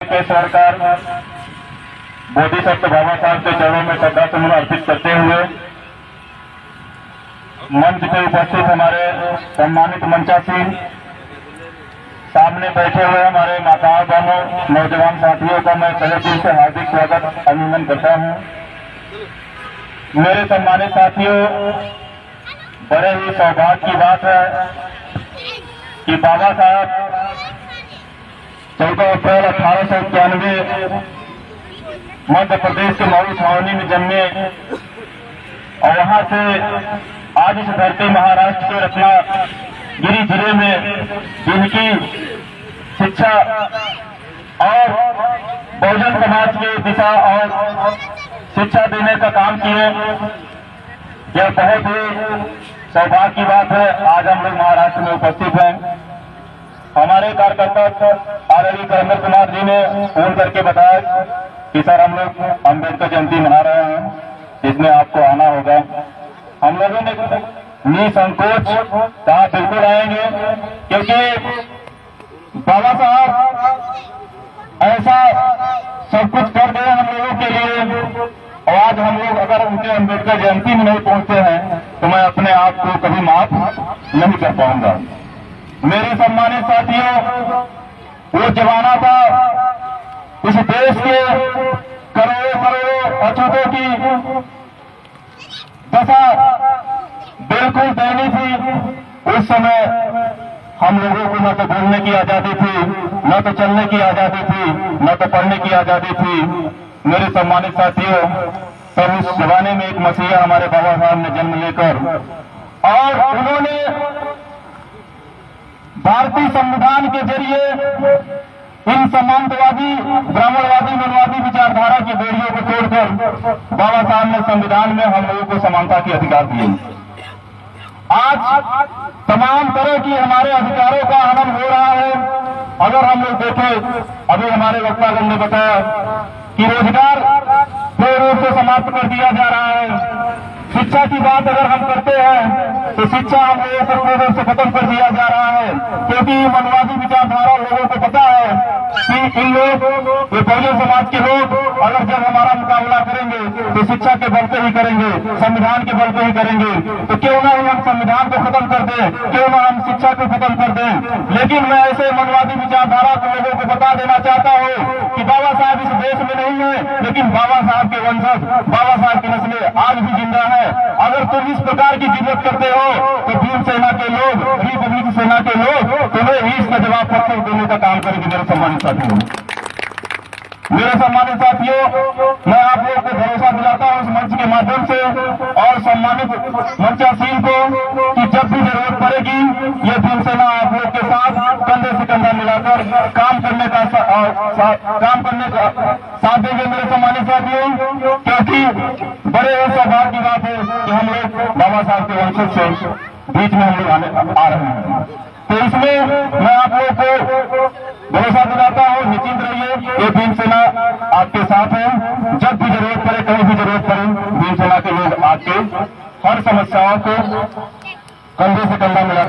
पेशवर कर बोधिसत्व बाबा साहब के चरणों में श्रद्धा सुमन अर्पित करते हुए मंच पे उपस्थित हमारे सम्मानित मंचासीन, सामने बैठे हुए हमारे माताओं बहनों नौजवान साथियों का मैं तहे दिल से हार्दिक स्वागत अभिनंदन करता हूं। मेरे सम्मानित साथियों, बड़े ही सौभाग्य की बात है कि बाबा साहब 14 अप्रैल 1891 मध्य प्रदेश के मऊ छावनी में जन्मे और वहां से आज इस धरती महाराष्ट्र के रत्नागिरी जिले में जिनकी शिक्षा और बहुजन समाज की दिशा और शिक्षा देने का काम किए, यह बहुत ही सौभाग्य की बात है। आज हम लोग महाराष्ट्र में उपस्थित हैं। हमारे कार्यकर्ता आदरणीय करेंद्र कुमार जी ने फोन करके बताया कि सर हम लोग अम्बेडकर जयंती मना रहे हैं, जिसमें आपको आना होगा। हम लोगों ने निसंकोच कहा बिल्कुल आएंगे, क्योंकि बाबा साहब ऐसा सब कुछ कर गए हम लोगों के लिए, और आज हम लोग अगर उनके अम्बेडकर जयंती में नहीं पहुंचते हैं तो मैं अपने आप को कभी माफ नहीं कर पाऊंगा। मेरे सम्मानित साथियों, वो जमाना था इस देश के करोड़ों करोड़ों अछूतों की दशा बिल्कुल दयनीय थी। उस समय हम लोगों को न तो बोलने की आजादी थी, न तो चलने की आजादी थी, न तो पढ़ने की आजादी थी। मेरे सम्मानित साथियों, तब उस जमाने में एक मसीहा हमारे बाबा साहब ने जन्म लेकर और उन्होंने भारतीय संविधान के जरिए इन समांतवादी ब्राह्मणवादी मनवादी विचारधारा की बेड़ियों को तोड़कर बाबा साहब ने संविधान में हम लोगों को समानता के अधिकार दिए। आज तमाम तरह की हमारे अधिकारों का हनन हो रहा है। अगर हम लोग देखें, अभी हमारे वक्तागण ने बताया कि रोजगार पूर्ण रूप से समाप्त कर दिया जा रहा है। शिक्षा की बात अगर हम करते हैं तो शिक्षा हम लोगों को पूर्ण रूप से खत्म कर दिया जा रहा है, क्योंकि मनवादी विचारधारा लोगों को पता है कि इन लोग, ये बहुजन समाज के लोग अगर जब हमारा मुकाबला करेंगे तो शिक्षा के बल पे ही करेंगे, संविधान के बल पे ही करेंगे। तो क्यों ना हम संविधान को खत्म कर दें, क्यों ना हम शिक्षा को खत्म कर दें। लेकिन मैं ऐसे मनवादी विचारधारा को लोगों को बता देना चाहता हूँ कि बाबा साहब इस देश में नहीं है, लेकिन बाबा साहब के वंशज, बाबा साहब की नस्लें आज भी जिंदा है। अगर तुम इस प्रकार की जिद्दत करते हो तो भीम सेना के लोग, रिपब्लिक सेना के लोग तुम्हें ही इसका जवाब पत्थर देने का काम करेंगे। मेरे सम्मानित साथियों, मेरे सम्मानित साथियों, मैं आप लोगों को भरोसा दिलाता हूं इस मंच के माध्यम से और सम्मानित मंचासीन को कि जब भी जरूरत पड़ेगी ये भीम सेना आप लोग के साथ कंधे से कंधा मिलाकर काम करने का साथ देंगे। मेरे सम्मानित साथियों, क्योंकि बड़े सौभाग्य की बात है कि हम लोग बाबा साहब के वंशज से बीच में हम लोग आ रहे हैं। तो इसमें मैं आप लोगों को भरोसा दिलाता हूँ, निश्चिंत रहिए, ये भीम सेना आपके साथ है। जब भी जरूरत पड़े, कहीं भी जरूरत पड़े, भीम सेना के लोग आपके हर समस्याओं को कंधे से कंधा मिला